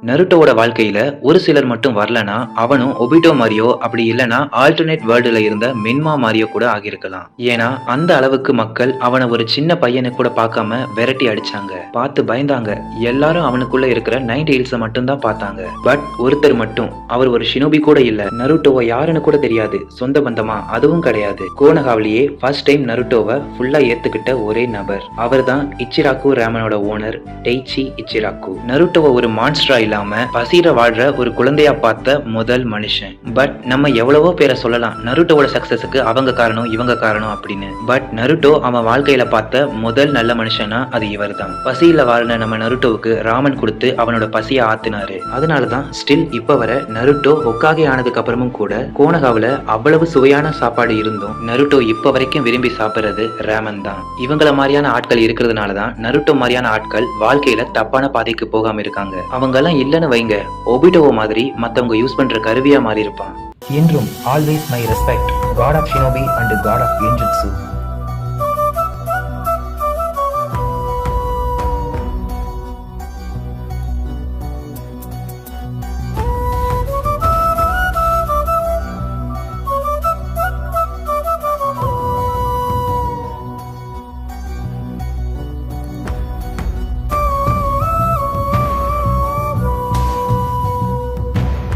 நருட்டோவோட வாழ்க்கையில ஒரு சிலர் மட்டும் வரலனா அவனும் ஒபிட்டோ மாரியோ அப்படி இல்லனா ஆல்டர்னேட் வேர்ல்டுல இருந்த மின்மா மாரியோ கூட ஆகியிருக்கலாம். ஏன்னா அந்த அளவுக்கு மக்கள் அவனை ஒரு சின்ன பையனை கூட பார்க்காம விரட்டி அடிச்சாங்க, பார்த்து பயந்தாங்க. எல்லாரும் அவனுக்குள்ள இருக்கிற 9 டெயில்ஸை மட்டும் தான் பார்த்தாங்க. பட் ஒருத்தர் மட்டும், அவர் ஒரு ஷினோபி கூட இல்ல, நருட்டோவை யாருன்னு கூட தெரியாது, சொந்த பந்தமா அதுவும் கிடையாது. கோனகாவிலேயே ஃபர்ஸ்ட் டைம் நருட்டோவை ஃபுல்லா ஏத்துக்கிட்ட ஒரே நபர் அவர் தான் இச்சிராக்கு ரேமனோட ஓனர் டெய்ச்சி இச்சிராக்கு. நருட்டோவை ஒரு மான்ஸ்டரா இல்லாம பசிர வாழ்ற ஒரு குழந்தையா பார்த்த முதல் மனுஷன். பட் நம்ம எவ்வளவோ பேரை சொல்லலாம் நருட்டோவோட சக்சஸுக்கு அவங்க காரணம் இவங்க காரணம் அப்படின்னு. பட் நருட்டோ அவன் வாழ்க்கையில பார்த்த முதல் நல்ல மனுஷனா அது இவர் தான். பசியில வாழ்ன நம்ம நருட்டோவுக்கு ராமன் கொடுத்து அவனோட பசியை ஆத்தினாரு. அதனாலதான் ஸ்டில் இப்ப வர நருட்டோ ஹொக்காகே ஆனதுக்கு அப்புறமும் கூட கோனகாவில அவ்வளவு சுவையான சாப்பாடு இருந்தும் நருட்டோ இப்ப வரைக்கும் விரும்பி சாப்பிடுறது ராமன் தான். இவங்கள மாதிரியான ஆட்கள் இருக்கிறதுனாலதான் நருட்டோ மாதிரியான ஆட்கள் வாழ்க்கையில தப்பான பாதைக்கு போகாம இருக்காங்க. அவங்க எல்லாம் இல்லன்னு வைங்க, ஒபிட்டோவோ மாதிரி மத்தவங்க யூஸ் பண்ற கருவியா மாறி இருப்பான். என்றும் always my respect, god of shinobi and god of கென்ஜுட்சு.